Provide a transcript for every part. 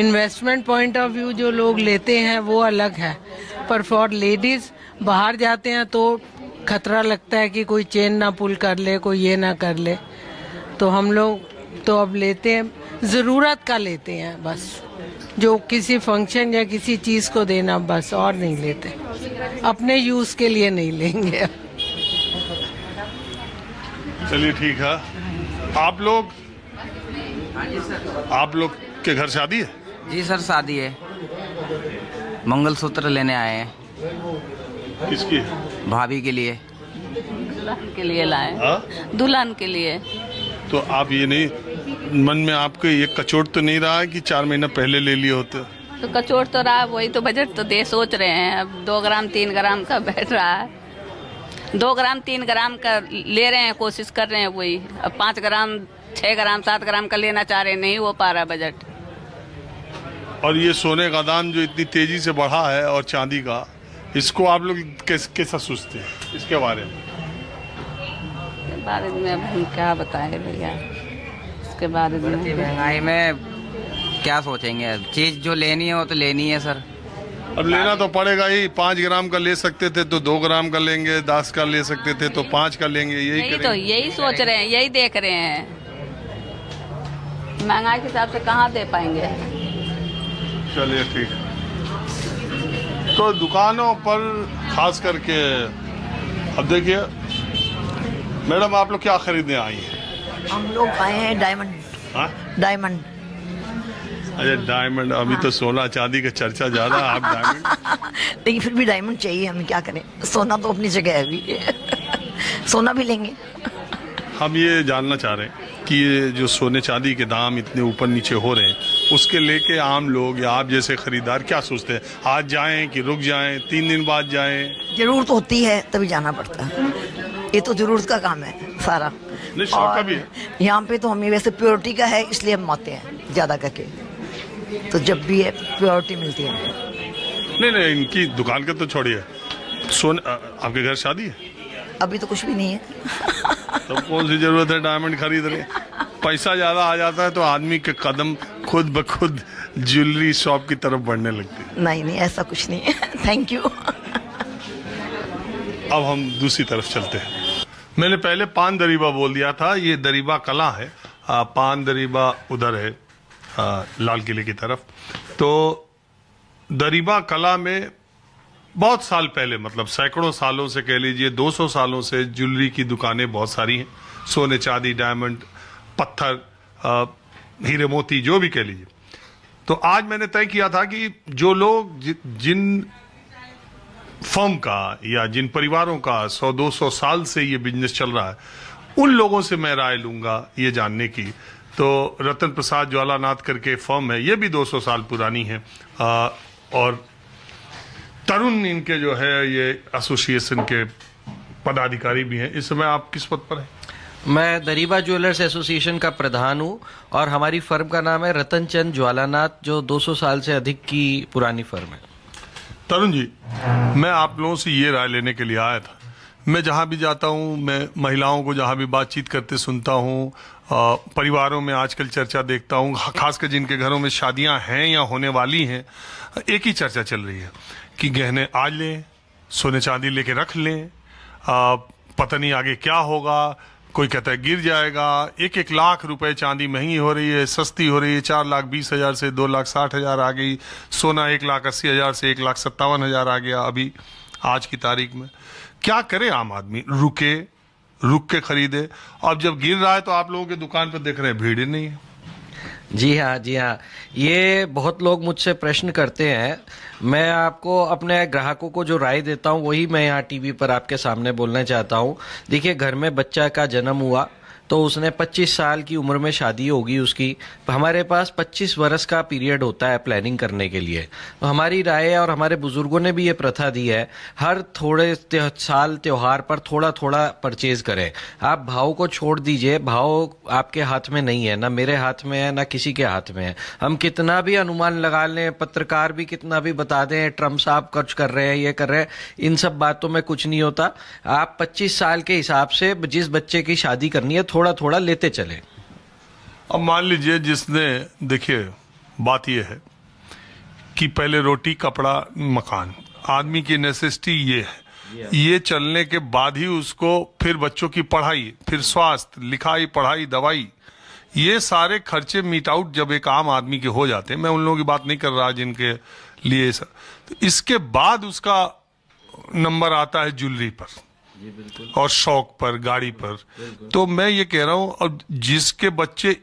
Investment point of view जो लोग लेते हैं वो अलग है, पर फॉर लेडीज बाहर जाते हैं तो खतरा लगता है कि कोई चेन ना पुल कर ले, कोई ये ना कर ले, तो हम लोग तो अब लेते हैं, ज़रूरत का लेते हैं बस, जो किसी फंक्शन या किसी चीज़ को देना, बस, और नहीं लेते, अपने यूज़ के लिए नहीं लेंगे। चलिए ठीक है। आप लोग के घर शादी है? जी सर, शादी है, मंगलसूत्र लेने आए हैं। किसकी है? भाभी के लिए। दुल्हन के लिए लाए। दुल्हन के लिए। तो आप ये नहीं, मन में आपके ये कचोट तो नहीं रहा है कि 4 महीना पहले ले लिए होते? तो कचोट तो रहा, वही तो बजट तो दे सोच रहे हैं, अब 2 ग्राम 3 ग्राम का बैठ रहा है, 2 ग्राम 3 ग्राम का ले रहे हैं, कोशिश कर रहे हैं वही, अब 5 ग्राम 6 ग्राम 7 ग्राम का लेना चाह रहे हैं, नहीं हो पा रहा बजट। और ये सोने का दाम जो इतनी तेजी से बढ़ा है और चांदी का, इसको आप लोग कैसा सोचते हैं इसके बारे में? इसके बारे में अब हम क्या बताएं भैया, इसके बारे में महंगाई में क्या सोचेंगे, चीज जो लेनी है वो तो लेनी है सर। अब लेना तो पड़ेगा ही, 5 ग्राम का ले सकते थे तो 2 ग्राम का लेंगे, 10 का ले सकते थे तो 5 का लेंगे, यही तो यही सोच रहे हैं, यही देख रहे हैं, महंगाई के हिसाब से कहाँ दे पाएंगे। चलिए ठीक। तो दुकानों पर खास करके अब देखिए मैडम, आप लोग क्या खरीदने आई हैं? हम लोग आए हैं डायमंड। डायमंड। अरे डायमंड, अभी तो सोना चांदी का चर्चा जा रहा है, आप डायमंड। लेकिन फिर भी डायमंड चाहिए हमें, क्या करें, सोना तो अपनी जगह है अभी। सोना भी लेंगे। हम ये जानना चाह रहे हैं कि ये जो सोने चांदी के दाम इतने ऊपर नीचे हो रहे हैं, उसके लेके आम लोग या आप जैसे खरीदार क्या सोचते हैं? आज जाएं कि रुक जाएं, 3 दिन बाद जाएं? जरूरत होती है तभी जाना पड़ता है, ये तो जरूरत का काम है सारा। नहीं, शौक का भी है। यहाँ पे तो हमें वैसे प्योरिटी का है, इसलिए हम आते हैं ज्यादा करके, तो जब भी है प्योरिटी मिलती है। नहीं, इनकी दुकान का तो छोड़िए, आपके घर शादी है? अभी तो कुछ भी नहीं है। तो कौन सी जरूरत है डायमंड खरीद रहे? पैसा ज्यादा आ जाता है तो आदमी के कदम खुद ब खुद ज्वेलरी शॉप की तरफ बढ़ने लगते हैं। नहीं, ऐसा कुछ नहीं है। Thank you. अब हम दूसरी तरफ चलते हैं। मैंने पहले पान दरीबा बोल दिया था, ये दरीबा कला है, पान दरीबा उधर है लाल किले की तरफ। तो दरीबा कला में बहुत साल पहले, मतलब सैकड़ों सालों से कह लीजिए, 200 सालों से ज्वेलरी की दुकानें बहुत सारी हैं, सोने चांदी डायमंड पत्थर हीरे मोती जो भी कह लीजिए। तो आज मैंने तय किया था कि जो लोग जिन फर्म का या जिन परिवारों का 100-200 साल से ये बिजनेस चल रहा है, उन लोगों से मैं राय लूंगा ये जानने की। तो रतन प्रसाद ज्वालानाथ करके फर्म है, ये भी 200 साल पुरानी है, और तरुण इनके जो है ये एसोसिएशन के पदाधिकारी भी हैं। इस समय आप किस पद पर हैं? मैं दरीबा ज्वेलर्स एसोसिएशन का प्रधान हूँ और हमारी फर्म का नाम है रतन चंद ज्वालानाथ, जो 200 साल से अधिक की पुरानी फर्म है। तरुण जी, मैं आप लोगों से ये राय लेने के लिए आया था। मैं जहाँ भी जाता हूँ, मैं महिलाओं को जहाँ भी बातचीत करते सुनता हूँ, परिवारों में आजकल चर्चा देखता हूँ, खासकर जिनके घरों में शादियाँ हैं या होने वाली हैं, एक ही चर्चा चल रही है कि गहने आज लें, सोने चांदी लेके रख लें, पता नहीं आगे क्या होगा, कोई कहता है गिर जाएगा। 1-1 लाख रुपए चांदी महंगी हो रही है, सस्ती हो रही है, 4,20,000 से 2,60,000 आ गई, सोना 1,80,000 से 1,57,000 आ गया अभी आज की तारीख में। क्या करे आम आदमी? रुक के खरीदे। अब जब गिर रहा है तो आप लोगों के दुकान पर देख रहे हैं भीड़ ही नहीं है। जी हाँ, ये बहुत लोग मुझसे प्रश्न करते हैं। मैं आपको अपने ग्राहकों को जो राय देता हूँ वही मैं यहाँ टीवी पर आपके सामने बोलना चाहता हूँ। देखिए, घर में बच्चा का जन्म हुआ तो उसने 25 साल की उम्र में शादी होगी उसकी, हमारे पास 25 वर्ष का पीरियड होता है प्लानिंग करने के लिए। तो हमारी राय और हमारे बुजुर्गों ने भी ये प्रथा दी है, हर थोड़े साल त्योहार पर थोड़ा थोड़ा परचेज करें। आप भाव को छोड़ दीजिए, भाव आपके हाथ में नहीं है, ना मेरे हाथ में है, ना किसी के हाथ में है। हम कितना भी अनुमान लगा लें, पत्रकार भी कितना भी बता दें ट्रम्प साहब खर्च कर रहे हैं, ये कर रहे हैं, इन सब बातों में कुछ नहीं होता। आप 25 साल के हिसाब से जिस बच्चे की शादी करनी है थोड़ा थोड़ा लेते चले। अब मान लीजिए जिसने, देखिए बात यह है कि पहले रोटी, कपड़ा, मकान, आदमी की नेसेसिटी ये है। ये चलने के बाद ही उसको फिर बच्चों की पढ़ाई, फिर स्वास्थ्य, लिखाई, पढ़ाई, दवाई, ये सारे खर्चे मीट आउट जब एक आम आदमी के हो जाते हैं, मैं उन लोगों की बात नहीं कर रहा जिनके लिए तो इसके बाद उसका नंबर आता है ज्वेलरी पर और शौक पर, गाड़ी पर। तो मैं ये कह रहा हूं, अब जिसके बच्चे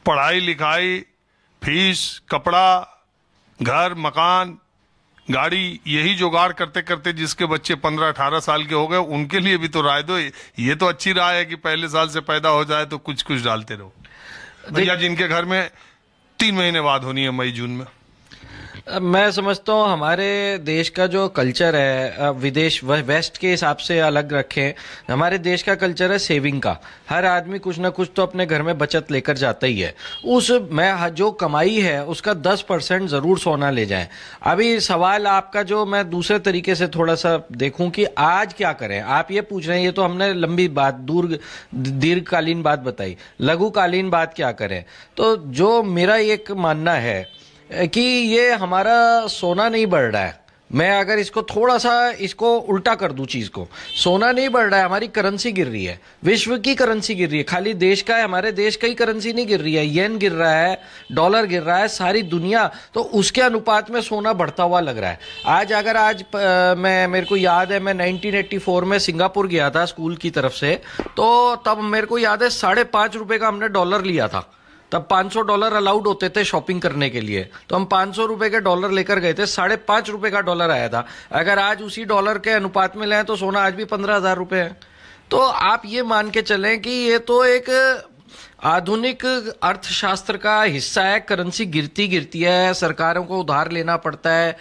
पढ़ाई लिखाई, फीस, कपड़ा, घर, मकान, गाड़ी, यही जुगाड़ करते करते जिसके बच्चे 15-18 साल के हो गए, उनके लिए भी तो राय दो। ये तो अच्छी राय है कि पहले साल से पैदा हो जाए तो कुछ कुछ डालते रहो भैया, जिनके घर में 3 महीने बाद होनी है, मई जून में। मैं समझता हूँ हमारे देश का जो कल्चर है, विदेश वेस्ट के हिसाब से अलग रखें, हमारे देश का कल्चर है सेविंग का। हर आदमी कुछ ना कुछ तो अपने घर में बचत लेकर जाता ही है। उस में जो कमाई है उसका 10% जरूर सोना ले जाएं। अभी सवाल आपका जो मैं दूसरे तरीके से थोड़ा सा देखूं कि आज क्या करें, आप ये पूछ रहे हैं, ये तो हमने लंबी बात, दीर्घकालीन बात बताई, लघुकालीन बात क्या करें। तो जो मेरा एक मानना है कि ये हमारा सोना नहीं बढ़ रहा है। मैं अगर इसको थोड़ा सा इसको उल्टा कर दूं, चीज को, सोना नहीं बढ़ रहा है, हमारी करेंसी गिर रही है, विश्व की करेंसी गिर रही है। खाली देश का है, हमारे देश का ही करेंसी नहीं गिर रही है, येन गिर रहा है, डॉलर गिर रहा है, सारी दुनिया। तो उसके अनुपात में सोना बढ़ता हुआ लग रहा है। मेरे को याद है, मैं 1984 में सिंगापुर गया था स्कूल की तरफ से, तो तब मेरे को याद है $5.5 का हमने डॉलर लिया था। तब $500 अलाउड होते थे शॉपिंग करने के लिए, तो हम $500 के डॉलर लेकर गए थे, $5.5 का डॉलर आया था। अगर आज उसी डॉलर के अनुपात में लें तो सोना आज भी $15,000 है। तो आप ये मान के चलें कि ये तो एक आधुनिक अर्थशास्त्र का हिस्सा है। करेंसी गिरती गिरती है, सरकारों को उधार लेना पड़ता है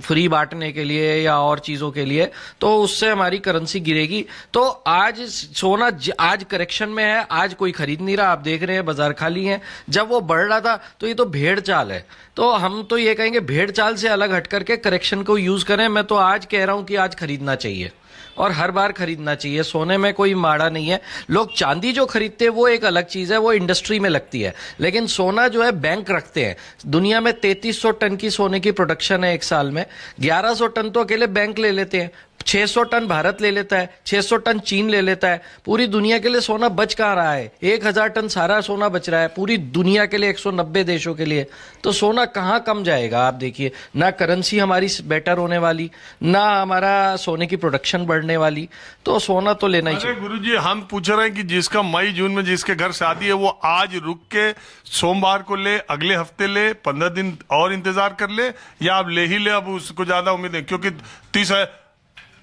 फ्री बांटने के लिए या और चीजों के लिए, तो उससे हमारी करेंसी गिरेगी। तो आज सोना आज करेक्शन में है, आज कोई खरीद नहीं रहा, आप देख रहे हैं बाजार खाली है। जब वो बढ़ रहा था तो ये तो भेड़ चाल है। तो हम तो ये कहेंगे भेड़ चाल से अलग हट करके करेक्शन को यूज करें। मैं तो आज कह रहा हूं कि आज खरीदना चाहिए और हर बार खरीदना चाहिए। सोने में कोई माड़ा नहीं है। लोग चांदी जो खरीदते हैं वो एक अलग चीज है, वो इंडस्ट्री में लगती है, लेकिन सोना जो है बैंक रखते हैं। दुनिया में 3300 टन की सोने की प्रोडक्शन है एक साल में, 1100 टन तो अकेले बैंक ले लेते हैं, 600 टन भारत ले लेता है, 600 टन चीन ले लेता है। पूरी दुनिया के लिए सोना बच कहाँ रहा है? 1000 टन सारा सोना बच रहा है पूरी दुनिया के लिए, 190 देशों के लिए। तो सोना कहाँ कम जाएगा? आप देखिए, ना करेंसी हमारी बेटर होने वाली, ना हमारा सोने की प्रोडक्शन बढ़ने वाली। तो सोना तो लेना ही चाहिए। गुरुजी, हम पूछ रहे हैं कि जिसका मई जून में जिसके घर शादी है, वो आज रुक के सोमवार को ले, अगले हफ्ते ले, 15 दिन और इंतजार कर ले, या अब ले ही ले? अब उसको ज्यादा उम्मीद है क्योंकि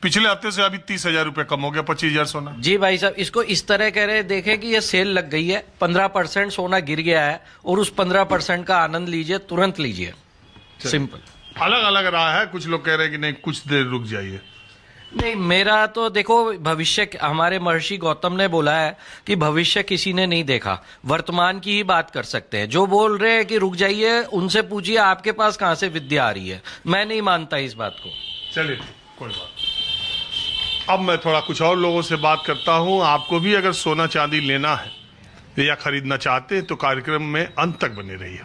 पिछले हफ्ते से अभी 30,000 रुपए कम हो गया, 25,000 सोना। जी भाई साहब, इसको इस तरह कह रहे, देखें कि ये सेल लग गई है, 15% सोना गिर गया है और उस 15% का आनंद लीजिए, तुरंत लीजिए। सिंपल। अलग अलग रहा है, कुछ लोग कह रहे हैं कि नहीं कुछ देर रुक जाइए। नहीं, मेरा तो देखो, भविष्य, हमारे महर्षि गौतम ने बोला है कि भविष्य किसी ने नहीं देखा, वर्तमान की ही बात कर सकते हैं। जो बोल रहे हैं कि रुक जाइए, उनसे पूछिए आपके पास कहां से विद्या आ रही है। मैं नहीं मानता इस बात को। चलिए, कोई बात। अब मैं थोड़ा कुछ और लोगों से बात करता हूं। आपको भी अगर सोना चांदी लेना है या खरीदना चाहते हैं तो कार्यक्रम में अंत तक बने रहिए।